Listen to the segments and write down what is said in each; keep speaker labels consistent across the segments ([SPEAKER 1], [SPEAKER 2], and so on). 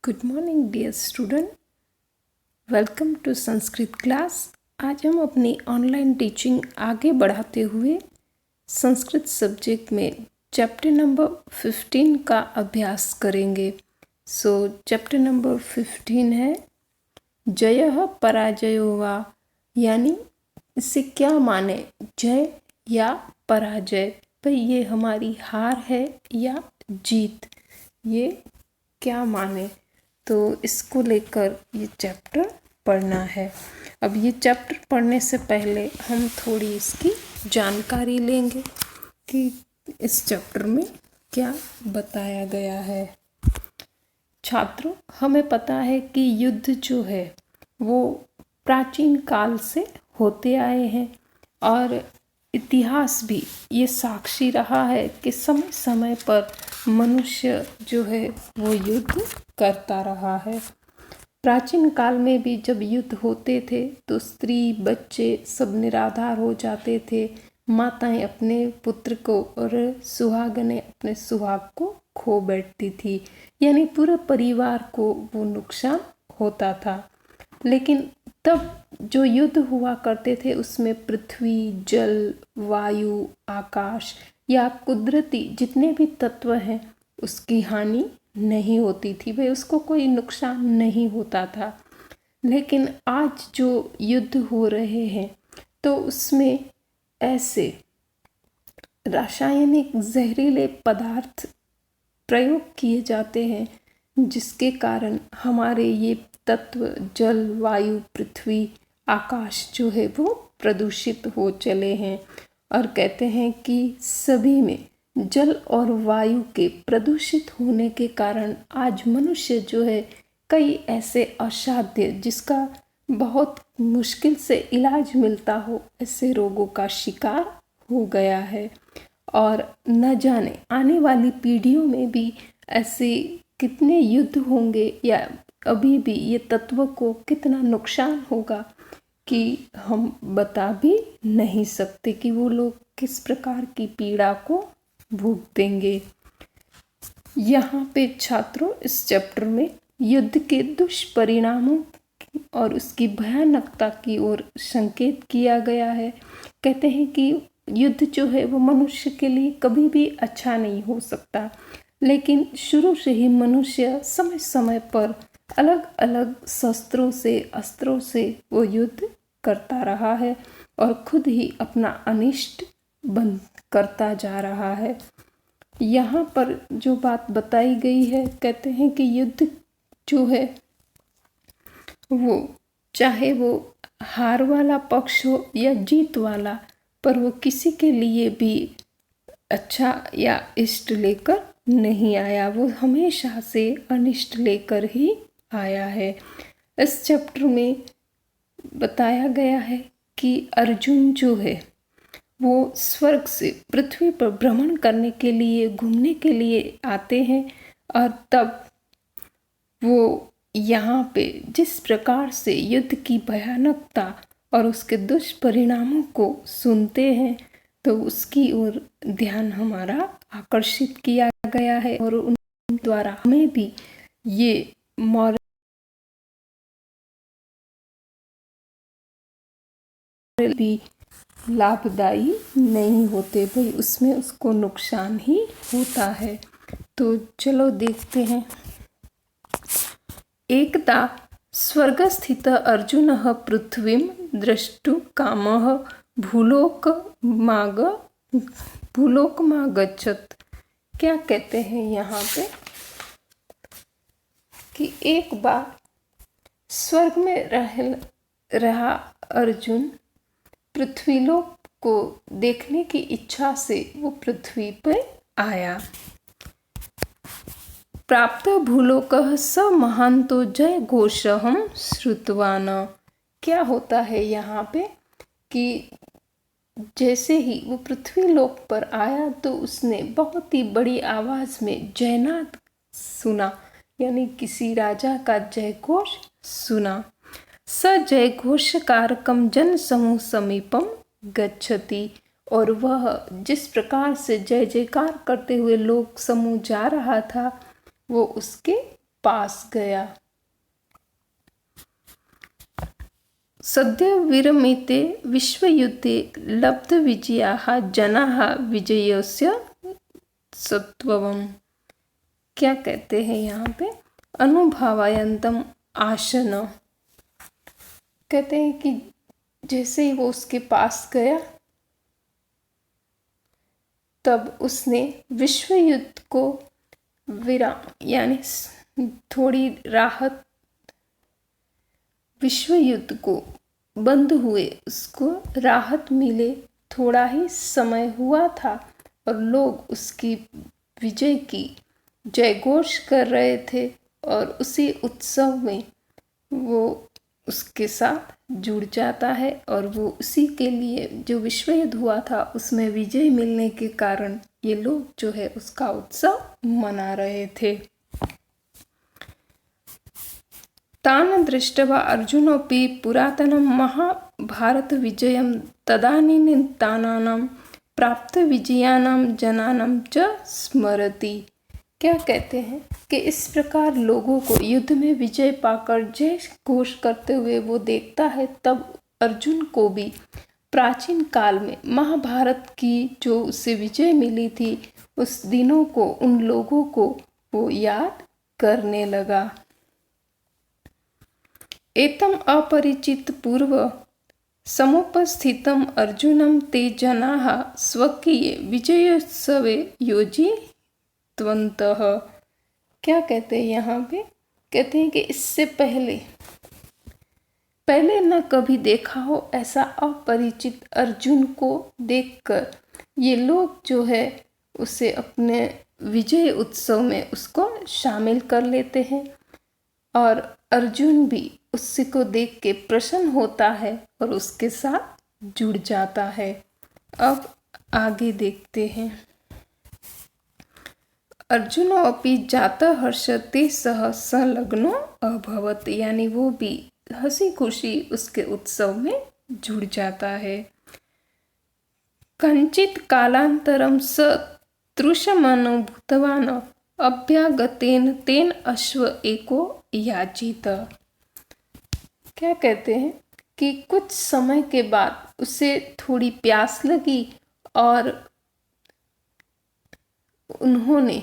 [SPEAKER 1] Good morning dear student, welcome to Sanskrit class. आज हम अपनी ऑनलाइन टीचिंग आगे बढ़ाते हुए संस्कृत सब्जेक्ट में चैप्टर नंबर 15 का अभ्यास करेंगे। चैप्टर नंबर 15 है जयः पराजयो वा, यानी इससे क्या माने, जय या पराजय। भाई ये हमारी हार है या जीत, ये क्या माने, तो इसको लेकर ये चैप्टर पढ़ना है। अब ये चैप्टर पढ़ने से पहले हम थोड़ी इसकी जानकारी लेंगे कि इस चैप्टर में क्या बताया गया है। छात्रों, हमें पता है कि युद्ध जो है वो प्राचीन काल से होते आए हैं और इतिहास भी ये साक्षी रहा है कि समय समय पर मनुष्य जो है वो युद्ध करता रहा है। प्राचीन काल में भी जब युद्ध होते थे तो स्त्री बच्चे सब निराधार हो जाते थे। माताएं अपने पुत्र को और सुहागनें अपने सुहाग को खो बैठती थी, यानी पूरे परिवार को वो नुकसान होता था। लेकिन तब जो युद्ध हुआ करते थे उसमें पृथ्वी, जल, वायु, आकाश या कुदरती जितने भी तत्व हैं उसकी हानि नहीं होती थी, भाई उसको कोई नुकसान नहीं होता था। लेकिन आज जो युद्ध हो रहे हैं तो उसमें ऐसे रासायनिक जहरीले पदार्थ प्रयोग किए जाते हैं जिसके कारण हमारे ये तत्व जल, वायु, पृथ्वी, आकाश जो है वो प्रदूषित हो चले हैं। और कहते हैं कि सभी में जल और वायु के प्रदूषित होने के कारण आज मनुष्य जो है कई ऐसे असाध्य, जिसका बहुत मुश्किल से इलाज मिलता हो, ऐसे रोगों का शिकार हो गया है। और न जाने आने वाली पीढ़ियों में भी ऐसे कितने युद्ध होंगे या अभी भी ये तत्व को कितना नुकसान होगा कि हम बता भी नहीं सकते कि वो लोग किस प्रकार की पीड़ा को भुगतेंगे। यहाँ पे छात्रों इस चैप्टर में युद्ध के दुष्परिणामों और उसकी भयानकता की ओर संकेत किया गया है। कहते हैं कि युद्ध जो है वो मनुष्य के लिए कभी भी अच्छा नहीं हो सकता, लेकिन शुरू से ही मनुष्य समय समय पर अलग अलग शस्त्रों से, अस्त्रों से वो युद्ध करता रहा है और खुद ही अपना अनिष्ट बंद करता जा रहा है। यहाँ पर जो बात बताई गई है, कहते हैं कि युद्ध जो है वो चाहे वो हार वाला पक्ष हो या जीत वाला, पर वो किसी के लिए भी अच्छा या इष्ट लेकर नहीं आया, वो हमेशा से अनिष्ट लेकर ही आया है। इस चैप्टर में बताया गया है कि अर्जुन जो है वो स्वर्ग से पृथ्वी पर भ्रमण करने के लिए, घूमने के लिए आते हैं और तब वो यहाँ पे जिस प्रकार से युद्ध की भयानकता और उसके दुष्परिणामों को सुनते हैं तो उसकी ओर ध्यान हमारा आकर्षित किया गया है और उन द्वारा हमें भी ये मॉरल भी लाभदायी नहीं होते, भाई उसमें उसको नुकसान ही होता है। तो चलो देखते हैं। एकदा स्वर्गस्थित अर्जुनः पृथ्वीं द्रष्टुं कामः भूलोकमागच्छत्। क्या कहते हैं यहाँ पे कि एक बार स्वर्ग में रहा अर्जुन पृथ्वीलोक को देखने की इच्छा से वो पृथ्वी पर आया। प्राप्त भूलोकः स महान्तो जय घोषहं श्रुतवान। क्या होता है यहाँ पे कि जैसे ही वो पृथ्वीलोक पर आया तो उसने बहुत ही बड़ी आवाज में जयनाद सुना, यानी किसी राजा का जयघोष सुना। स जयघोषकारकं जन समूह समीपम गच्छति, और वह जिस प्रकार से जय जयकार करते हुए लोग समूह जा रहा था वो उसके पास गया। सद्य विरमिते विश्वयुद्धे लब्धविजयाः जनाः विजयस्य सत्वम्। क्या कहते हैं यहाँ पे? अनुभवायन्तम आशन। कहते हैं कि जैसे ही वो उसके पास गया तब उसने विश्व युद्ध को विराम यानी थोड़ी राहत, विश्व युद्ध को बंद हुए उसको राहत मिले, थोड़ा ही समय हुआ था और लोग उसकी विजय की जयघोष कर रहे थे और उसी उत्सव में वो उसके साथ जुड़ जाता है और वो उसी के लिए जो विश्व युद्ध हुआ था उसमें विजय मिलने के कारण ये लोग जो है उसका उत्सव मना रहे थे। तान् दृष्ट्वा अर्जुनोऽपि पुरातनं महाभारतविजयं तदानीन्तनानां प्राप्तविजयानां जनानां च स्मरति। क्या कहते हैं कि इस प्रकार लोगों को युद्ध में विजय पाकर जय घोष करते हुए वो देखता है, तब अर्जुन को भी प्राचीन काल में महाभारत की जो उसे विजय मिली थी उस दिनों को, उन लोगों को वो याद करने लगा। एतम अपरिचित पूर्व समुपस्थितम अर्जुनम ते जनाः स्वकीय विजयोत्सवे योजितवन्तः। क्या कहते हैं यहाँ पे? कहते हैं कि इससे पहले न कभी देखा हो ऐसा अपरिचित अर्जुन को देखकर ये लोग जो है उसे अपने विजय उत्सव में उसको शामिल कर लेते हैं और अर्जुन भी उसी को देख के प्रसन्न होता है और उसके साथ जुड़ जाता है। अब आगे देखते हैं। अर्जुनो अपि जातः हर्षते सह संलग्नो अभवत्, यानी वो भी हंसी खुशी उसके उत्सव में जुड़ जाता है। कंचित कालांतरम स तृषमनुभूतवान् अभ्यागतेन तेन अश्व एको याचित। क्या कहते हैं कि कुछ समय के बाद उसे थोड़ी प्यास लगी और उन्होंने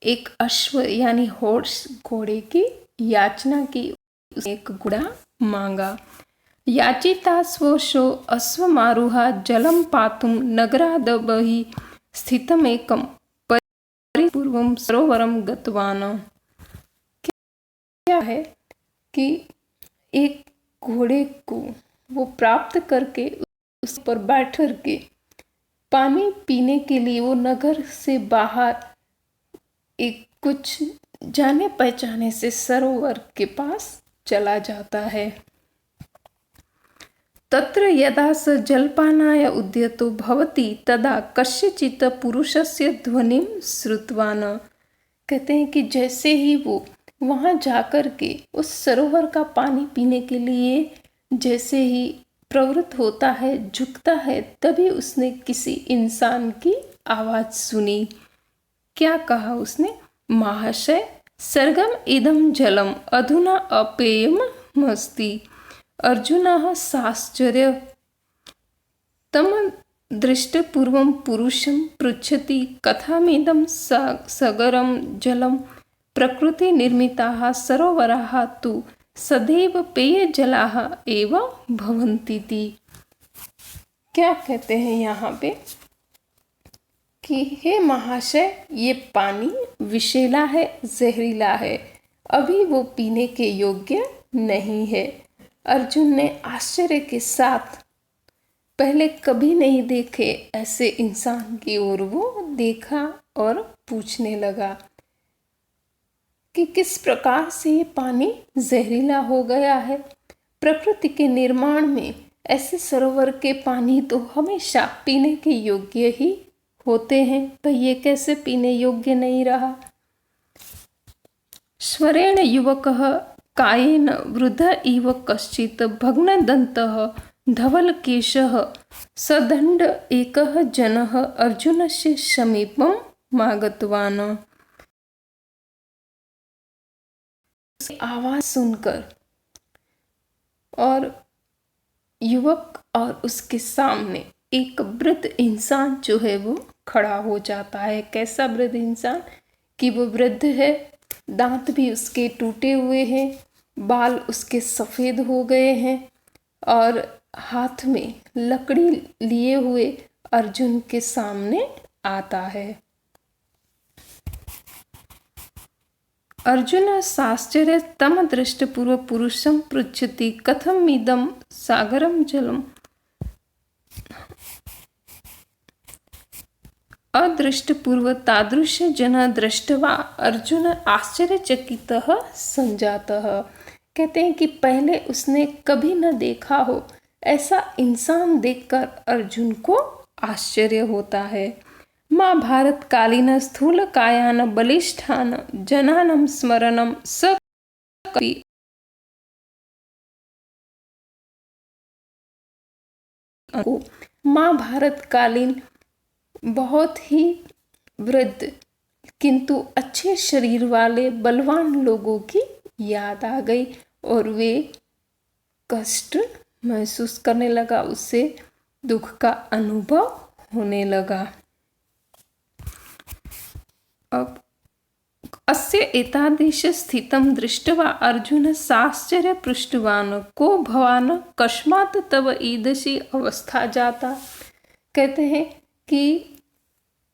[SPEAKER 1] एक अश्व यानी हॉर्स घोड़े की याचना की, एक घोड़ा मांगा। याचिताश्वशो अश्वमारुहा जलम पातुम नगराद बहिः स्थितमेकं परिपूर्वं सरोवरं गतवान्। क्या है कि एक घोड़े को वो प्राप्त करके उस पर बैठ कर के पानी पीने के लिए वो नगर से बाहर एक कुछ जाने पहचाने से सरोवर के पास चला जाता है। तत्र यदा स जलपानाय उद्यतो भवति तदा कस्यचित् पुरुषस्य ध्वनिं श्रुतवान्। कहते हैं कि जैसे ही वो वहाँ जाकर के उस सरोवर का पानी पीने के लिए जैसे ही प्रवृत्त होता है, झुकता है, तभी उसने किसी इंसान की आवाज़ सुनी। क्या कहा उसने? महाशय सर्गम इदम जलम अधुना अपेयमस्ति। अर्जुनः साश्चर्य तम दृष्टपूर्वं पुरुषं पृच्छति कथमिदं सगरं जलं प्रकृति निर्मिताः सरोवराः तु सदैव पेयजलाः एव भवन्ति। क्या कहते हैं यहाँ पे कि हे महाशय ये पानी विषैला है, जहरीला है, अभी वो पीने के योग्य नहीं है। अर्जुन ने आश्चर्य के साथ पहले कभी नहीं देखे ऐसे इंसान की ओर वो देखा और पूछने लगा कि किस प्रकार से ये पानी जहरीला हो गया है। प्रकृति के निर्माण में ऐसे सरोवर के पानी तो हमेशा पीने के योग्य ही होते हैं, तो ये कैसे पीने योग्य नहीं रहा। स्वरेण युवकः कायेन वृद्ध इव कश्चित् भग्नदन्तः धवलकेशः सदण्ड एकः जनः अर्जुनस्य समीपम् आगतवान्। उसकी आवाज़ सुनकर और युवक और उसके सामने एक वृद्ध इंसान जो है वो खड़ा हो जाता है। कैसा वृद्ध इंसान कि वो वृद्ध है, दांत भी उसके टूटे हुए हैं, बाल उसके सफ़ेद हो गए हैं और हाथ में लकड़ी लिए हुए अर्जुन के सामने आता है। अर्जुन साश्चर्य तम दृष्टपूर्व पुरुषम पृच्छति कथमिदं सागरम जलम अदृष्टपूर्व तादृश जन दृष्टवा अर्जुन आश्चर्यचकितः संजातः। कहते हैं कि पहले उसने कभी न देखा हो ऐसा इंसान देखकर अर्जुन को आश्चर्य होता है। माँ भारत कालीन स्थूल कायान बलिष्ठान जनानम स्मरणम स महाभारत कालीन बहुत ही वृद्ध किंतु अच्छे शरीर वाले बलवान लोगों की याद आ गई और वे कष्ट महसूस करने लगा, उससे दुख का अनुभव होने लगा। अब अस्य एतादृश स्थितं दृष्ट्वा अर्जुन साश्चर्य पृष्टवान को भवान कस्मात् तव ईदृशी अवस्था जाता। कहते हैं कि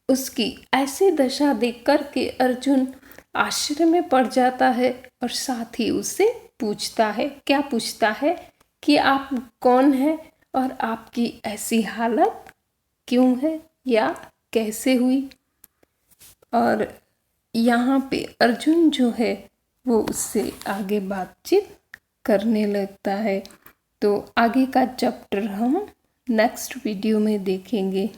[SPEAKER 1] उसकी ऐसी दशा देखकर के अर्जुन आश्चर्य में पड़ जाता है और साथ ही उससे पूछता है, क्या पूछता है कि आप कौन हैं और आपकी ऐसी हालत क्यों है या कैसे हुई। और यहाँ पे अर्जुन जो है वो उससे आगे बातचीत करने लगता है। तो आगे का चैप्टर हम नेक्स्ट वीडियो में देखेंगे।